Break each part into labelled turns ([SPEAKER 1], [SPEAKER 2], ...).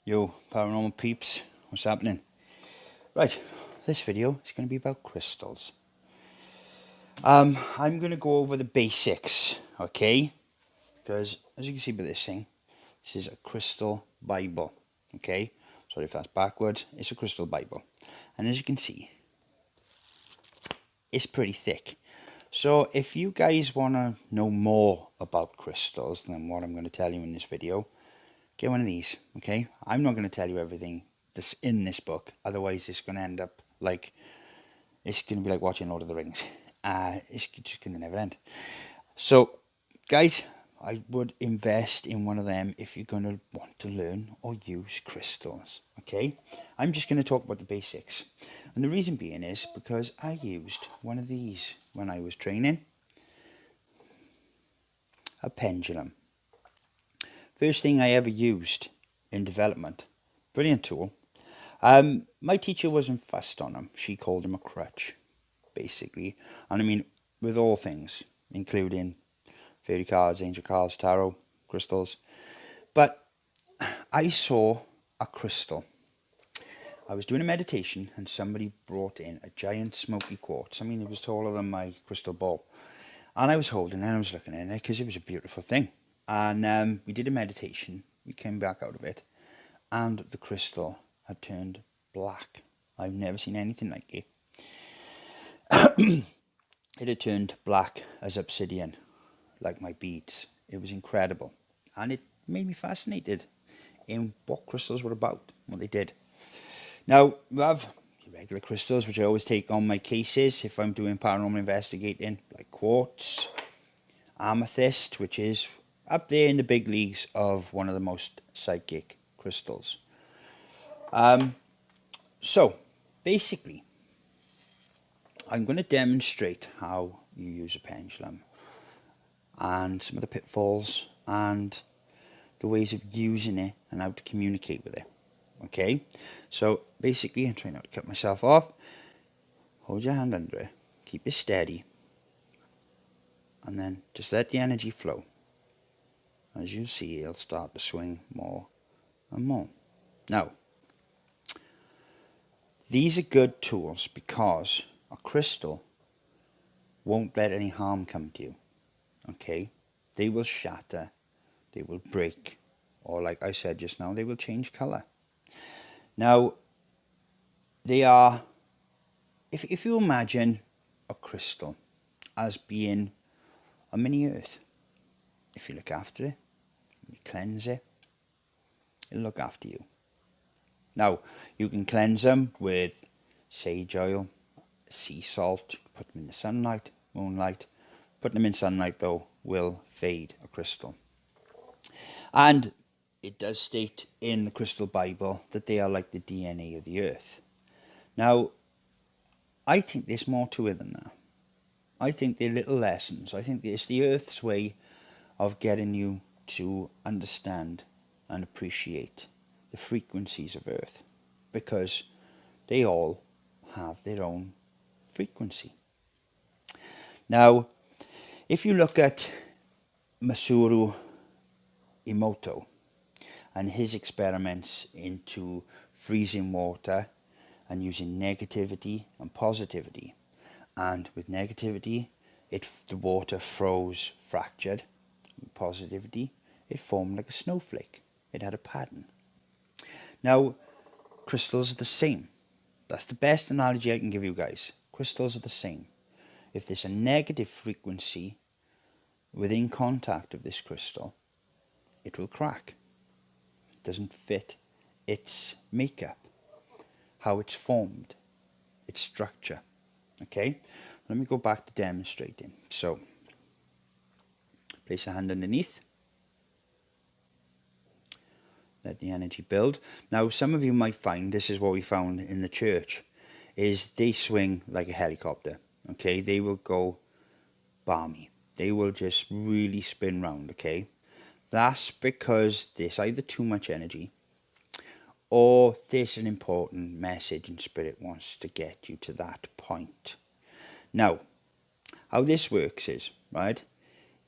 [SPEAKER 1] Yo, paranormal peeps, what's happening? Right, this video is going to be about crystals. I'm going to go over the basics, okay? Because, as you can see by this thing, this is a crystal Bible, okay? Sorry if that's backwards, it's a crystal Bible. And as you can see, it's pretty thick. So, if you guys want to know more about crystals than what I'm going to tell you in this video, get one of these, okay? I'm not going to tell you everything that's in this book, otherwise it's going to end up like, it's going to be like watching Lord of the Rings. It's just going to never end. So, guys, I would invest in one of them if you're going to want to learn or use crystals, okay? I'm just going to talk about the basics. And the reason being is because I used one of these when I was training. A pendulum. First thing I ever used in development. Brilliant tool. My teacher wasn't fussed on him. She called him a crutch, basically. And I mean, with all things, including fairy cards, angel cards, tarot, crystals. But I saw a crystal. I was doing a meditation and somebody brought in a giant smoky quartz. I mean, it was taller than my crystal ball. And I was holding it and I was looking at it because it was a beautiful thing. And we did a meditation. We came back out of it. And the crystal had turned black. I've never seen anything like it. It had turned black as obsidian, like my beads. It was incredible. And it made me fascinated in what crystals were about, what they did. Now, you have regular crystals, which I always take on my cases if I'm doing paranormal investigating, like quartz, amethyst, which is up there in the big leagues of one of the most psychic crystals. So, basically, I'm going to demonstrate how you use a pendulum and some of the pitfalls and the ways of using it and how to communicate with it. Okay, so basically I'm trying not to cut myself off. Hold your hand under it, keep it steady, and then just let the energy flow. As you see, it'll start to swing more and more. Now, these are good tools because a crystal won't let any harm come to you. Okay, they will shatter, they will break, or like I said just now, they will change color. Now, they are, if you imagine a crystal as being a mini earth, if you look after it, you cleanse it, it'll look after you. Now, you can cleanse them with sage oil, sea salt, put them in the sunlight, moonlight. Putting them in sunlight, though, will fade a crystal. And it does state in the Crystal Bible that they are like the DNA of the earth. Now, I think there's more to it than that. I think they're little lessons. I think it's the earth's way of getting you to understand and appreciate the frequencies of earth, because they all have their own frequency. Now, if you look at Masaru Emoto and his experiments into freezing water and using negativity and positivity, and with negativity, the water froze fractured. With positivity, it formed like a snowflake. It had a pattern. Now, crystals are the same. That's the best analogy I can give you guys. Crystals are the same. If there's a negative frequency within contact of this crystal, it will crack. It doesn't fit its makeup, how it's formed, its structure. Okay, let me go back to demonstrating. So, place a hand underneath. Let the energy build. Now, some of you might find, this is what we found in the church, is they swing like a helicopter. Okay, they will go balmy. They will just really spin round, okay? That's because there's either too much energy or there's an important message and spirit wants to get you to that point. Now, how this works is, right,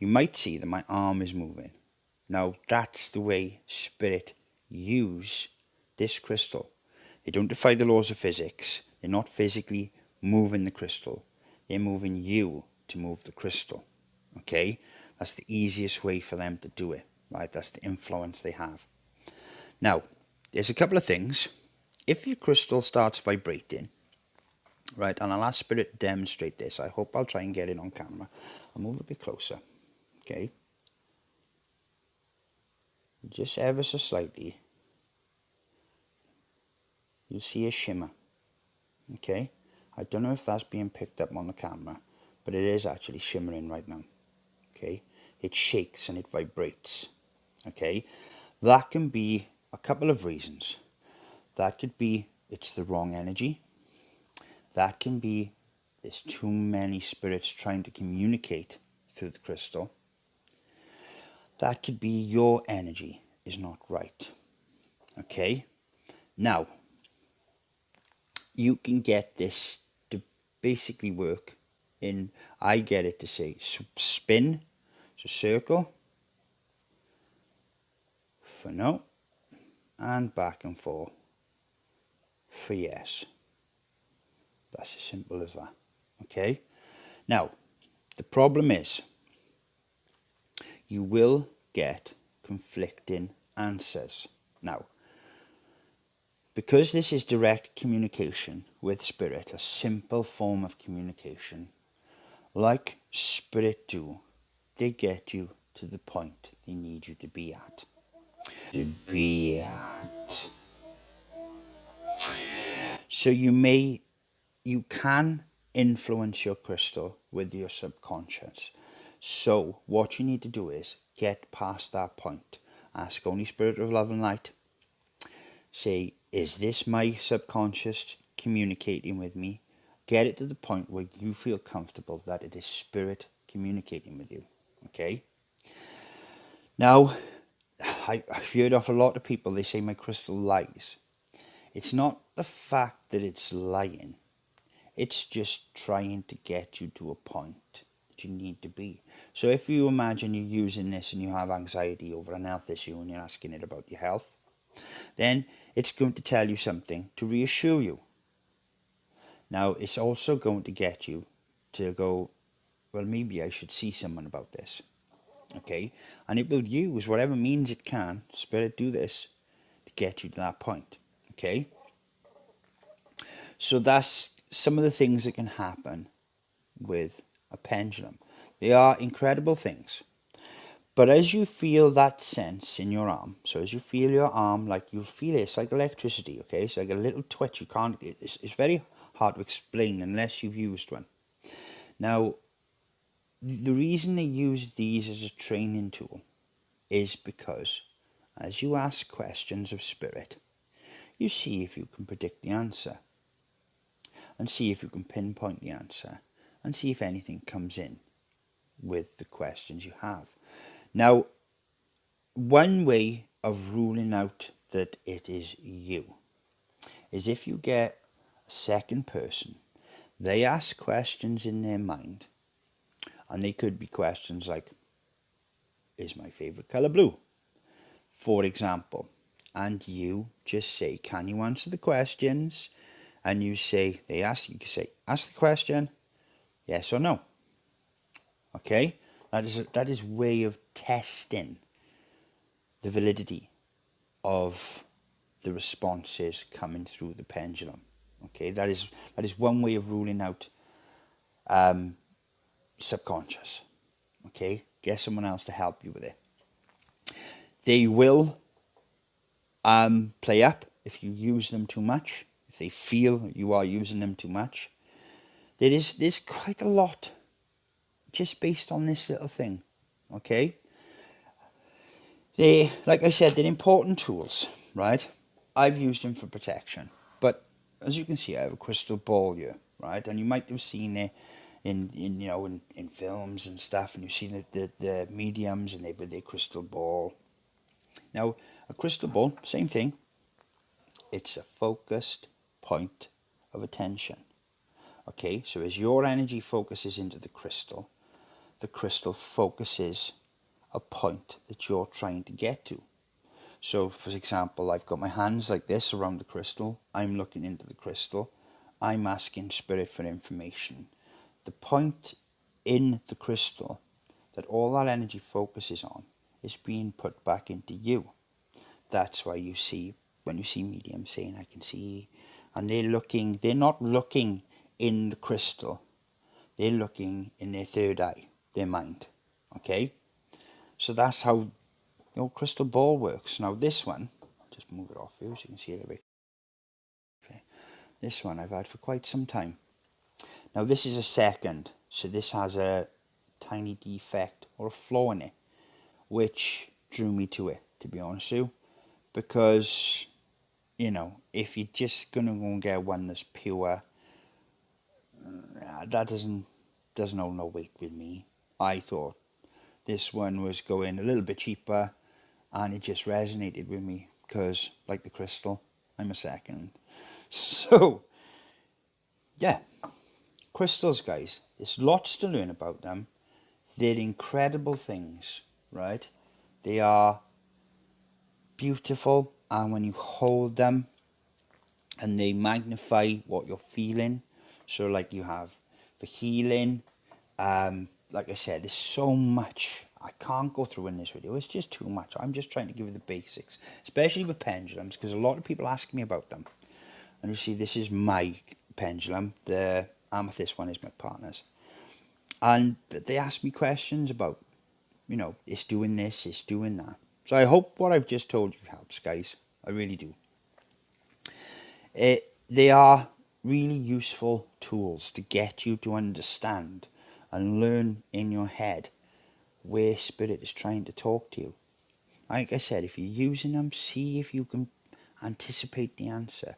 [SPEAKER 1] you might see that my arm is moving. Now, that's the way spirit use this crystal. They don't defy the laws of physics. They're not physically moving the crystal. They're moving you to move the crystal. Okay? That's the easiest way for them to do it. Right? That's the influence they have. Now, there's a couple of things. If your crystal starts vibrating, right, and I'll ask Spirit to demonstrate this. I hope I'll try and get it on camera. I'll move a bit closer. Okay? Just ever so slightly, you'll see a shimmer. Okay? I don't know if that's being picked up on the camera, but it is actually shimmering right now. Okay? It shakes and it vibrates. Okay? That can be a couple of reasons. That could be it's the wrong energy. That can be there's too many spirits trying to communicate through the crystal. That could be your energy is not right. Okay? Now, you can get this to basically work in, I get it to say spin, so circle, for no, and back and forth for yes. That's as simple as that. Okay? Now, the problem is you will get conflicting answers. Now, because this is direct communication with spirit, a simple form of communication, like spirit do, they get you to the point they need you to be at. So you can influence your crystal with your subconscious. So what you need to do is get past that point. Ask Holy Spirit of love and light. Say, is this my subconscious communicating with me? Get it to the point where you feel comfortable that it is spirit communicating with you. Okay? Now, I've heard of a lot of people, they say my crystal lies. It's not the fact that it's lying. It's just trying to get you to a point that you need to be. So if you imagine you're using this and you have anxiety over an health issue and you're asking it about your health, then it's going to tell you something to reassure you. Now, it's also going to get you to go, well, maybe I should see someone about this. Okay? And it will use whatever means it can, Spirit, do this, to get you to that point. Okay? So that's some of the things that can happen with a pendulum. They are incredible things. But as you feel that sense in your arm, so as you feel your arm, like you feel it, it's like electricity, okay? It's like a little twitch. You can't, it's very hard to explain unless you've used one. Now, the reason they use these as a training tool is because as you ask questions of spirit, you see if you can predict the answer, and see if you can pinpoint the answer, and see if anything comes in with the questions you have. Now, one way of ruling out that it is you is if you get a second person, they ask questions in their mind, and they could be questions like, is my favourite colour blue? For example. And you just say, can you answer the questions? And you say, you can say, ask the question, yes or no. Okay? That is way of testing the validity of the responses coming through the pendulum. Okay? That is one way of ruling out subconscious. Okay? Get someone else to help you with it. They will play up if you use them too much. If they feel you are using them too much. There's quite a lot just based on this little thing. Okay? They, like I said, they're important tools, right? I've used them for protection. But as you can see, I have a crystal ball here, right? And you might have seen it in films and stuff, and you've seen the mediums and they with their crystal ball. Now, a crystal ball, same thing. It's a focused point of attention. Okay, so as your energy focuses into the crystal focuses a point that you're trying to get to. So, for example, I've got my hands like this around the crystal. I'm looking into the crystal. I'm asking Spirit for information. The point in the crystal that all that energy focuses on is being put back into you. That's why you see, when you see mediums saying, I can see, and they're not looking in the crystal. They're looking in their third eye, their mind. Okay? So that's how your crystal ball works. Now this one, I'll just move it off here so you can see it a bit. Okay. This one I've had for quite some time. Now this is a second, so this has a tiny defect or a flaw in it, which drew me to it, to be honest with you. Because, you know, if you're just going to go and get one that's pure, that doesn't hold no weight with me. I thought this one was going a little bit cheaper, and it just resonated with me because, like the crystal, I'm a second. So, yeah, crystals, guys, there's lots to learn about them. They're incredible things, right? They are beautiful, and when you hold them, and they magnify what you're feeling. So, like, you have for healing, like I said, there's so much I can't go through in this video. It's just too much. I'm just trying to give you the basics, especially with pendulums, because a lot of people ask me about them. And you see, this is my pendulum. The amethyst one is my partner's. And they ask me questions about, you know, it's doing this, it's doing that. So I hope what I've just told you helps, guys. I really do. They are really useful tools to get you to understand and learn in your head where Spirit is trying to talk to you. Like I said, if you're using them, see if you can anticipate the answer.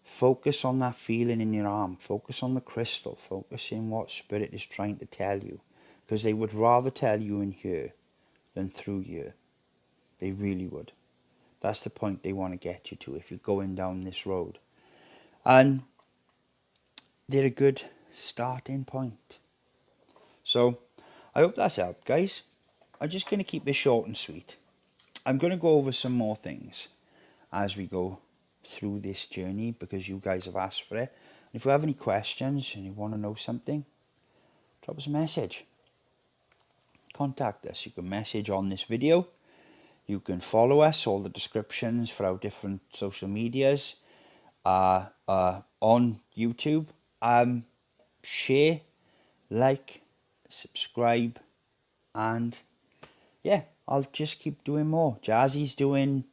[SPEAKER 1] Focus on that feeling in your arm. Focus on the crystal. Focus in what Spirit is trying to tell you. Because they would rather tell you in here than through here. They really would. That's the point they want to get you to if you're going down this road. And they're a good starting point. So, I hope that's helped, guys. I'm just going to keep this short and sweet. I'm going to go over some more things as we go through this journey because you guys have asked for it. And if you have any questions and you want to know something, drop us a message. Contact us. You can message on this video. You can follow us. All the descriptions for our different social medias are on YouTube. Share, like, subscribe, and yeah, I'll just keep doing more. Jazzy's doing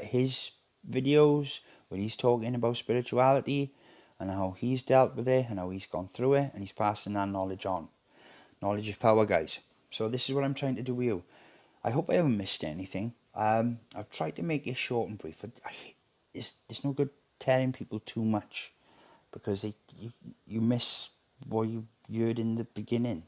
[SPEAKER 1] his videos where he's talking about spirituality and how he's dealt with it and how he's gone through it, and he's passing that knowledge on. Knowledge is power, guys. So this is what I'm trying to do with you. I hope I haven't missed anything. I've tried to make it short and brief. It's no good telling people too much because you miss what you heard in the beginning.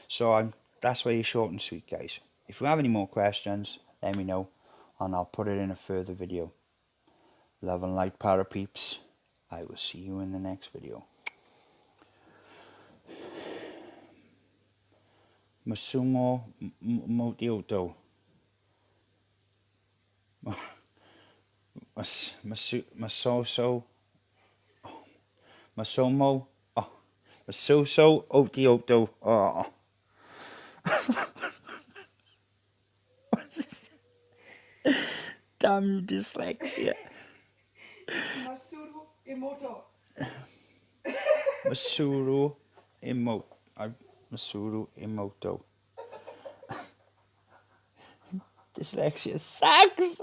[SPEAKER 1] So that's why you're short and sweet, guys. If you have any more questions, let me know and I'll put it in a further video. Love and light, para peeps. I will see you in the next video. Masumo Motioto. Masoso. Masomo. Oh. Masoso Otioto. Oh. Damn you, dyslexia.
[SPEAKER 2] Masuru Emoto.
[SPEAKER 1] Masuru Emoto. Dyslexia sucks.